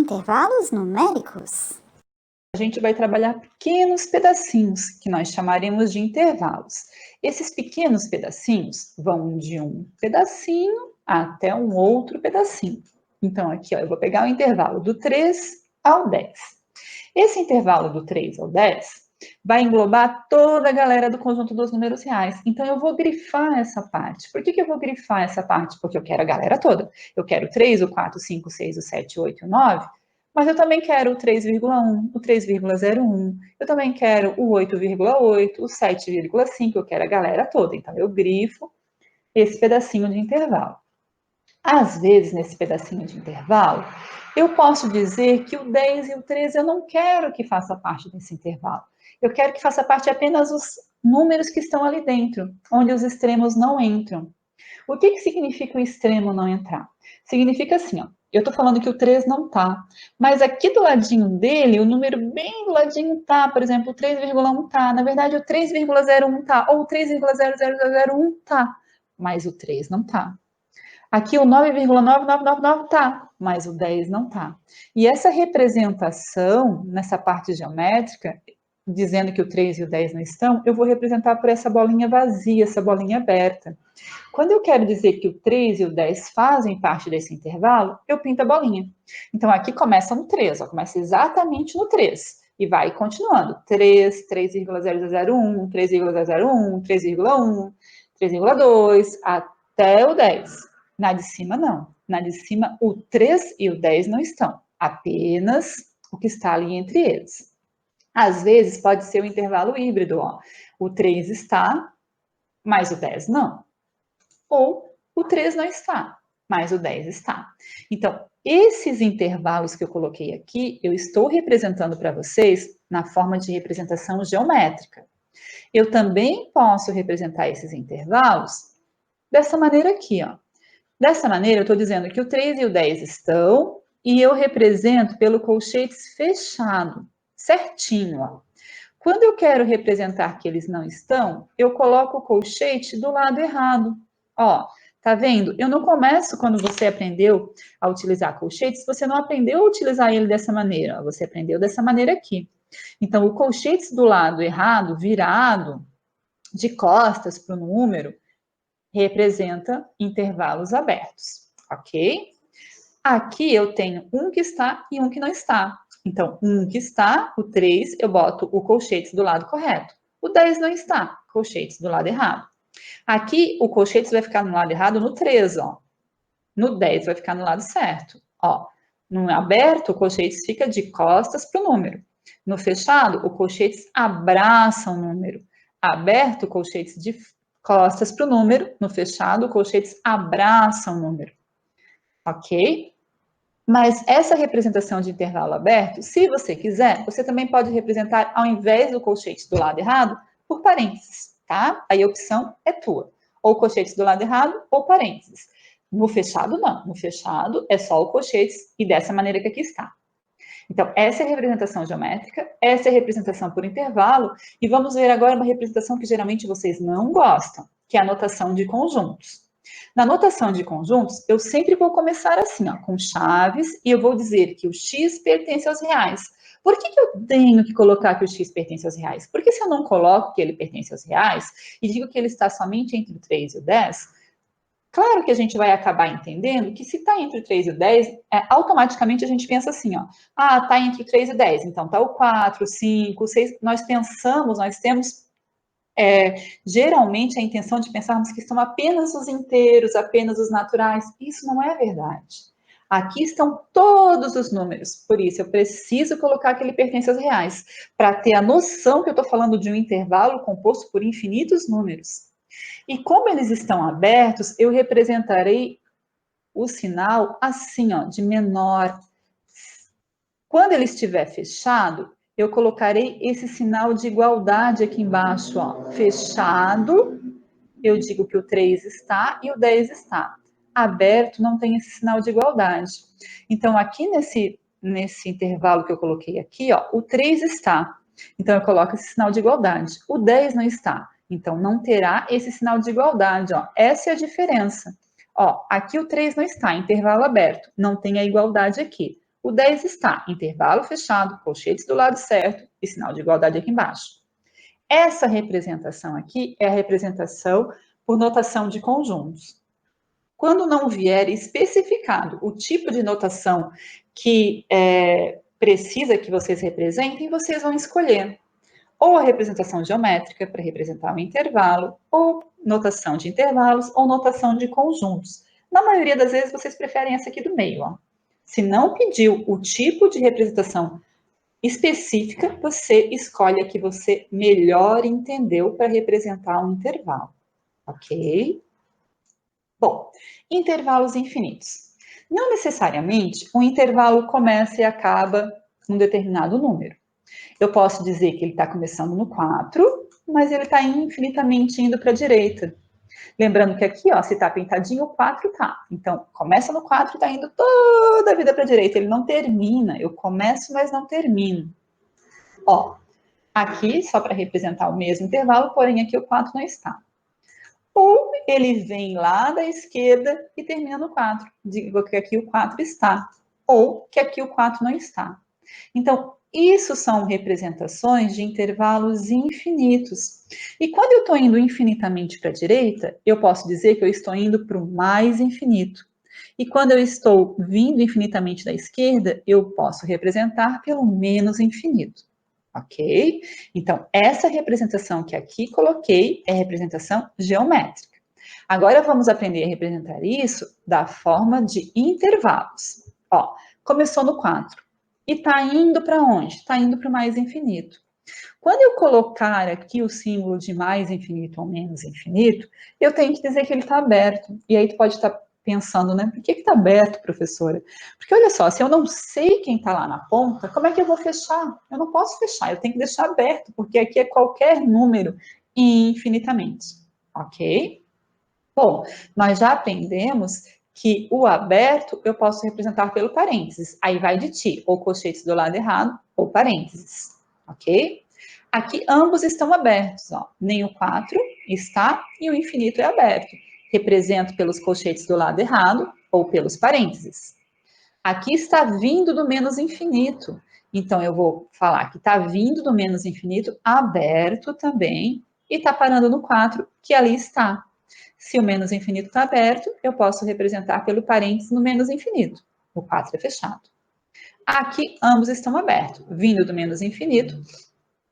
Intervalos numéricos. A gente vai trabalhar pequenos pedacinhos, que nós chamaremos de intervalos. Esses pequenos pedacinhos vão de um pedacinho até um outro pedacinho. Então, aqui, ó, eu vou pegar o intervalo do 3 ao 10. Esse intervalo do 3 ao 10 vai englobar toda a galera do conjunto dos números reais. Então, eu vou grifar essa parte. Por que eu vou grifar essa parte? Porque eu quero a galera toda. Eu quero o 3, o 4, o 5, o 6, o 7, o 8 e o 9, mas eu também quero o 3,1, o 3,01, eu também quero o 8,8, o 7,5, eu quero a galera toda. Então, eu grifo esse pedacinho de intervalo. Às vezes, nesse pedacinho de intervalo, eu posso dizer que o 10 e o 13 eu não quero que faça parte desse intervalo. Eu quero que faça parte apenas os números que estão ali dentro, onde os extremos não entram. O que significa o extremo não entrar? Significa assim, ó, eu estou falando que o 3 não tá, mas aqui do ladinho dele, o número bem do ladinho tá, por exemplo, o 3,1 tá, na verdade o 3,01 tá, ou o 3,0001 tá, mas o 3 não tá. Aqui o 9,9999 tá, mas o 10 não tá. E essa representação, nessa parte geométrica, dizendo que o 3 e o 10 não estão, eu vou representar por essa bolinha vazia, essa bolinha aberta. Quando eu quero dizer que o 3 e o 10 fazem parte desse intervalo, eu pinto a bolinha. Então, aqui começa no 3, ó, começa exatamente no 3. E vai continuando. 3, 3,0001, 3,001, 3,1, 3,2, até o 10. Na de cima, não. Na de cima, o 3 e o 10 não estão. Apenas o que está ali entre eles. Às vezes, pode ser o intervalo híbrido, ó. O 3 está, mas o 10 não. Ou o 3 não está, mas o 10 está. Então, esses intervalos que eu coloquei aqui, eu estou representando para vocês na forma de representação geométrica. Eu também posso representar esses intervalos dessa maneira aqui, ó. Dessa maneira, eu estou dizendo que o 3 e o 10 estão, e eu represento pelo colchetes fechado, certinho, ó. Quando eu quero representar que eles não estão, eu coloco o colchete do lado errado. Ó, tá vendo? Eu não começo quando você aprendeu a utilizar colchetes, você não aprendeu a utilizar ele dessa maneira, você aprendeu dessa maneira aqui. Então, o colchetes do lado errado, virado, de costas para o número, representa intervalos abertos, ok? Aqui eu tenho um que está e um que não está. Então, um que está, o 3, eu boto o colchetes do lado correto. O 10 não está, colchetes do lado errado. Aqui, o colchetes vai ficar no lado errado no 3, ó. No 10 vai ficar no lado certo. Ó, no aberto, o colchetes fica de costas para o número. No fechado, o colchetes abraça o número. Aberto, o colchetes de costas para o número. No fechado, o colchetes abraça o número. Ok? Mas essa representação de intervalo aberto, se você quiser, você também pode representar, ao invés do colchete do lado errado, por parênteses, tá? Aí a opção é tua. Ou colchetes do lado errado, ou parênteses. No fechado, não. No fechado, é só o colchetes e dessa maneira que aqui está. Então, essa é a representação geométrica, essa é a representação por intervalo, e vamos ver agora uma representação que geralmente vocês não gostam, que é a notação de conjuntos. Na notação de conjuntos, eu sempre vou começar assim, ó, com chaves, e eu vou dizer que o x pertence aos reais. Por que eu tenho que colocar que o x pertence aos reais? Porque se eu não coloco que ele pertence aos reais, e digo que ele está somente entre o 3 e o 10, claro que a gente vai acabar entendendo que se está entre o 3 e o 10, automaticamente a gente pensa assim, ó, ah, está entre o 3 e o 10, então está o 4, o 5, o 6, nós pensamos, nós temos geralmente a intenção de pensarmos que são apenas os inteiros, apenas os naturais. Isso não é verdade. Aqui estão todos os números, por isso eu preciso colocar que ele pertence aos reais, para ter a noção que eu estou falando de um intervalo composto por infinitos números. E como eles estão abertos, eu representarei o sinal assim, ó, de menor. Quando ele estiver fechado, eu colocarei esse sinal de igualdade aqui embaixo, ó. Fechado, eu digo que o 3 está e o 10 está. Aberto, não tem esse sinal de igualdade. Então, aqui nesse intervalo que eu coloquei aqui, ó, o 3 está. Então, eu coloco esse sinal de igualdade. O 10 não está. Então, não terá esse sinal de igualdade, ó. Essa é a diferença. Ó, aqui o 3 não está, intervalo aberto. Não tem a igualdade aqui. O 10 está intervalo fechado, colchetes do lado certo e sinal de igualdade aqui embaixo. Essa representação aqui é a representação por notação de conjuntos. Quando não vier especificado o tipo de notação que precisa que vocês representem, vocês vão escolher ou a representação geométrica para representar um intervalo, ou notação de intervalos, ou notação de conjuntos. Na maioria das vezes, vocês preferem essa aqui do meio. Ó. Se não pediu o tipo de representação específica, você escolhe a que você melhor entendeu para representar um intervalo. Ok? Bom, intervalos infinitos. Não necessariamente um intervalo começa e acaba num determinado número. Eu posso dizer que ele está começando no 4, mas ele está infinitamente indo para a direita. Lembrando que aqui, ó, se está pintadinho, o 4 tá. Então, começa no 4 e está indo toda a vida para a direita. Ele não termina. Eu começo, mas não termino. Ó, aqui, só para representar o mesmo intervalo, porém aqui o 4 não está. Ou ele vem lá da esquerda e termina no 4. Digo que aqui o 4 está. Ou que aqui o 4 não está. Então, isso são representações de intervalos infinitos. E quando eu estou indo infinitamente para a direita, eu posso dizer que eu estou indo para o mais infinito. E quando eu estou vindo infinitamente da esquerda, eu posso representar pelo menos infinito. Ok? Então, essa representação que aqui coloquei é representação geométrica. Agora vamos aprender a representar isso da forma de intervalos. Ó, começou no 4. E está indo para onde? Está indo para o mais infinito. Quando eu colocar aqui o símbolo de mais infinito ou menos infinito, eu tenho que dizer que ele está aberto. E aí tu pode estar pensando, né? Por que está aberto, professora? Porque olha só, se eu não sei quem está lá na ponta, como é que eu vou fechar? Eu não posso fechar, eu tenho que deixar aberto, porque aqui é qualquer número infinitamente. Ok? Bom, nós já aprendemos que o aberto eu posso representar pelo parênteses. Aí vai de ti, ou colchetes do lado errado, ou parênteses, ok? Aqui ambos estão abertos, ó. Nem o 4 está e o infinito é aberto. Represento pelos colchetes do lado errado ou pelos parênteses. Aqui está vindo do menos infinito. Então, eu vou falar que está vindo do menos infinito aberto também e está parando no 4, que ali está. Se o menos infinito está aberto, eu posso representar pelo parênteses no menos infinito. O 4 é fechado. Aqui, ambos estão abertos, vindo do menos infinito,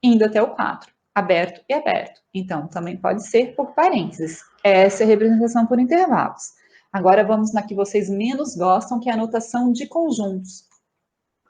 indo até o 4. Aberto e aberto. Então, também pode ser por parênteses. Essa é a representação por intervalos. Agora, vamos na que vocês menos gostam, que é a notação de conjuntos.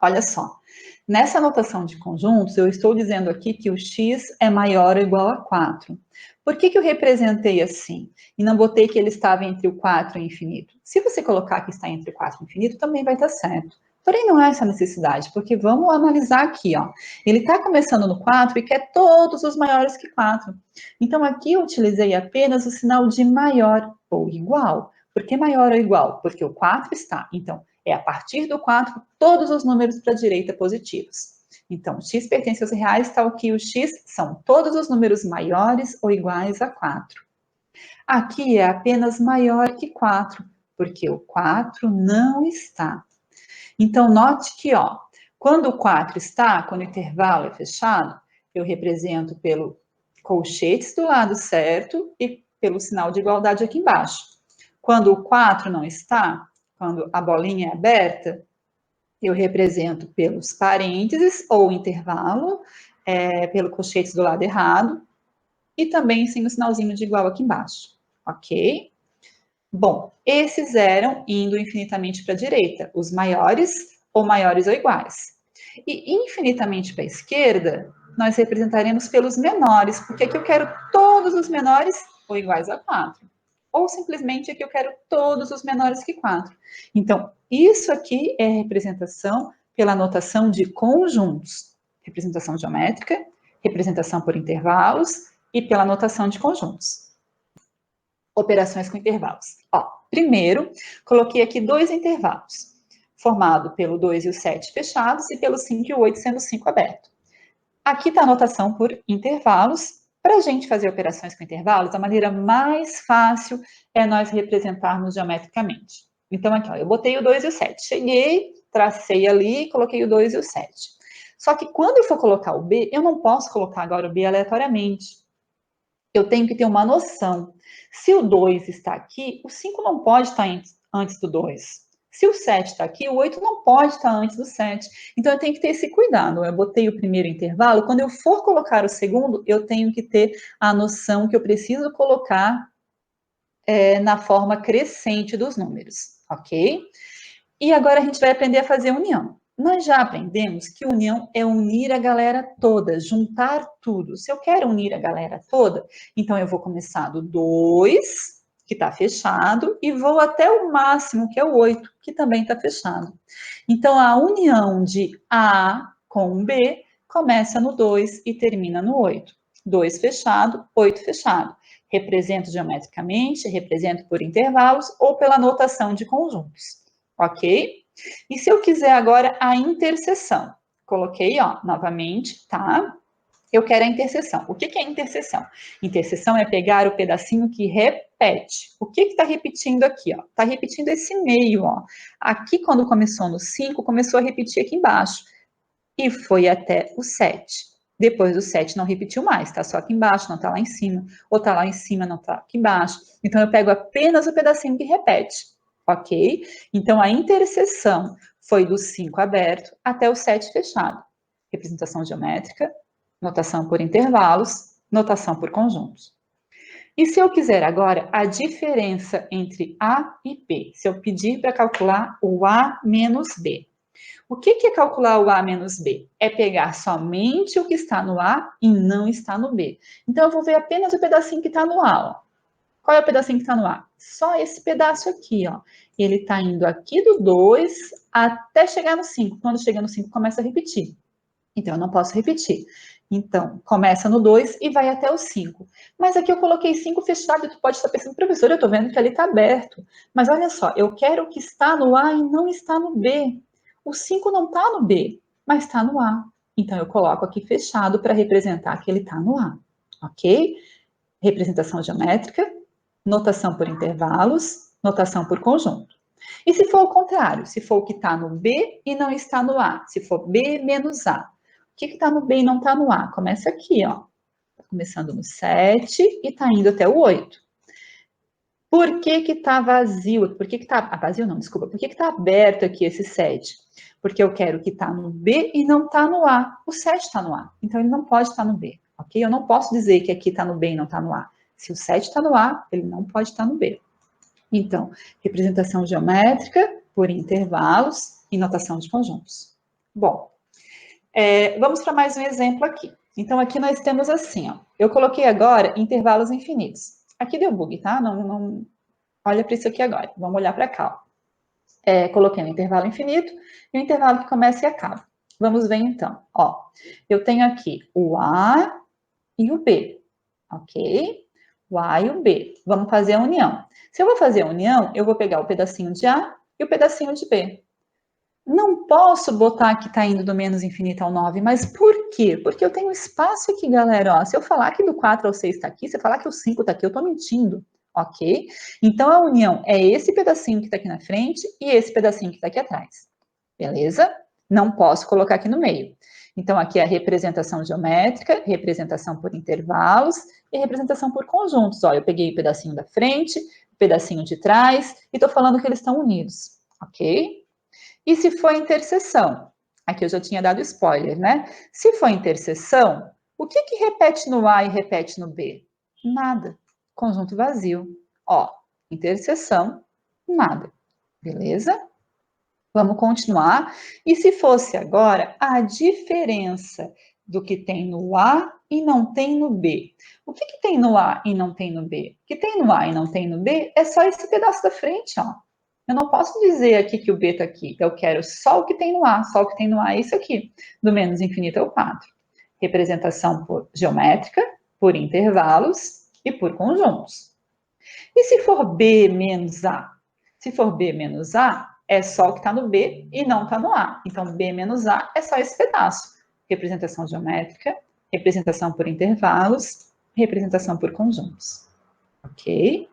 Olha só. Nessa notação de conjuntos, eu estou dizendo aqui que o x é maior ou igual a 4. Por que eu representei assim? E não botei que ele estava entre o 4 e o infinito? Se você colocar que está entre o 4 e o infinito, também vai estar certo. Porém, não há essa necessidade, porque vamos analisar aqui, ó. Ele está começando no 4 e quer todos os maiores que 4. Então, aqui eu utilizei apenas o sinal de maior ou igual. Por que maior ou igual? Porque o 4 está. Então, é a partir do 4, todos os números para a direita positivos. Então, x pertence aos reais, tal que o x são todos os números maiores ou iguais a 4. Aqui é apenas maior que 4, porque o 4 não está. Então, note que, ó, quando o 4 está, quando o intervalo é fechado, eu represento pelo colchetes do lado certo e pelo sinal de igualdade aqui embaixo. Quando o 4 não está, quando a bolinha é aberta, eu represento pelos parênteses ou intervalo, pelo colchetes do lado errado, e também sem o sinalzinho de igual aqui embaixo, ok? Bom, esses eram indo infinitamente para a direita, os maiores ou maiores ou iguais. E infinitamente para a esquerda, nós representaremos pelos menores, porque aqui eu quero todos os menores ou iguais a 4. Ou simplesmente aqui eu quero todos os menores que 4. Então, isso aqui é representação pela notação de conjuntos. Representação geométrica, representação por intervalos e pela notação de conjuntos. Operações com intervalos. Ó, primeiro, coloquei aqui dois intervalos, formado pelo 2 e o 7 fechados e pelo 5 e o 8 sendo 5 aberto. Aqui está a notação por intervalos. Para a gente fazer operações com intervalos, a maneira mais fácil é nós representarmos geometricamente. Então, aqui, ó, eu botei o 2 e o 7. Cheguei, tracei ali, coloquei o 2 e o 7. Só que quando eu for colocar o B, eu não posso colocar agora o B aleatoriamente. Eu tenho que ter uma noção. Se o 2 está aqui, o 5 não pode estar antes do 2. Se o 7 está aqui, o 8 não pode estar antes do 7. Então, eu tenho que ter esse cuidado. Eu botei o primeiro intervalo. Quando eu for colocar o segundo, eu tenho que ter a noção que eu preciso colocar na forma crescente dos números, ok? E agora a gente vai aprender a fazer união. Nós já aprendemos que união é unir a galera toda, juntar tudo. Se eu quero unir a galera toda, então eu vou começar do 2, que está fechado, e vou até o máximo, que é o 8, que também está fechado. Então, a união de A com B começa no 2 e termina no 8. 2 fechado, 8 fechado. Represento geometricamente, represento por intervalos ou pela notação de conjuntos, ok? E se eu quiser agora a interseção? Coloquei, ó, novamente, tá? Eu quero a interseção. O que é interseção? Interseção é pegar o pedacinho que repete. O que está repetindo aqui? Está repetindo esse meio. Ó. Aqui, quando começou no 5, começou a repetir aqui embaixo. E foi até o 7. Depois do 7 não repetiu mais, está só aqui embaixo, não está lá em cima. Ou está lá em cima, não está aqui embaixo. Então, eu pego apenas o pedacinho que repete, ok? Então, a interseção foi do 5 aberto até o 7 fechado. Representação geométrica, notação por intervalos, notação por conjuntos. E se eu quiser agora a diferença entre A e B? Se eu pedir para calcular o A menos B. O que é calcular o A menos B? É pegar somente o que está no A e não está no B. Então, eu vou ver apenas o pedacinho que está no A. Ó. Qual é o pedacinho que está no A? Só esse pedaço aqui. Ó. Ele está indo aqui do 2 até chegar no 5. Quando chega no 5, começa a repetir. Então, eu não posso repetir. Então, começa no 2 e vai até o 5. Mas aqui eu coloquei 5 fechado e tu pode estar pensando, professor, eu estou vendo que ali está aberto. Mas olha só, eu quero o que está no A e não está no B. O 5 não está no B, mas está no A. Então, eu coloco aqui fechado para representar que ele está no A. Ok? Representação geométrica, notação por intervalos, notação por conjunto. E se for o contrário? Se for o que está no B e não está no A? Se for B menos A? O que está no B e não está no A? Começa aqui, ó. Tá começando no 7 e está indo até o 8. Por que está vazio? Por que está... vazio não, desculpa. Por que está aberto aqui esse 7? Porque eu quero que está no B e não está no A. O 7 está no A, então ele não pode estar no B, ok? Eu não posso dizer que aqui está no B e não está no A. Se o 7 está no A, ele não pode estar no B. Então, representação geométrica por intervalos e notação de conjuntos. Bom, vamos para mais um exemplo aqui. Então, aqui nós temos assim, ó. Eu coloquei agora intervalos infinitos. Aqui deu bug, tá? Não olha para isso aqui agora. Vamos olhar para cá. Coloquei um intervalo infinito e um intervalo que começa e acaba. Vamos ver então. Ó, eu tenho aqui o A e o B, ok? O A e o B. Vamos fazer a união. Se eu vou fazer a união, eu vou pegar o pedacinho de A e o pedacinho de B. Não posso botar que está indo do menos infinito ao 9, mas por quê? Porque eu tenho espaço aqui, galera. Ó, se eu falar que do 4 ao 6 está aqui, se eu falar que o 5 está aqui, eu estou mentindo, ok? Então, a união é esse pedacinho que está aqui na frente e esse pedacinho que está aqui atrás, beleza? Não posso colocar aqui no meio. Então, aqui é a representação geométrica, representação por intervalos e representação por conjuntos. Ó, eu peguei o pedacinho da frente, o pedacinho de trás e estou falando que eles estão unidos, ok? E se for interseção? Aqui eu já tinha dado spoiler, né? Se for interseção, o que repete no A e repete no B? Nada. Conjunto vazio. Ó, interseção, nada. Beleza? Vamos continuar. E se fosse agora a diferença do que tem no A e não tem no B? O que tem no A e não tem no B? O que tem no A e não tem no B é só esse pedaço da frente, ó. Eu não posso dizer aqui que o B está aqui. Eu quero só o que tem no A. Só o que tem no A é isso aqui. Do menos infinito ao 4. Representação por geométrica, por intervalos e por conjuntos. E se for B menos A? Se for B menos A, é só o que está no B e não está no A. Então, B menos A é só esse pedaço. Representação geométrica, representação por intervalos, representação por conjuntos. Ok?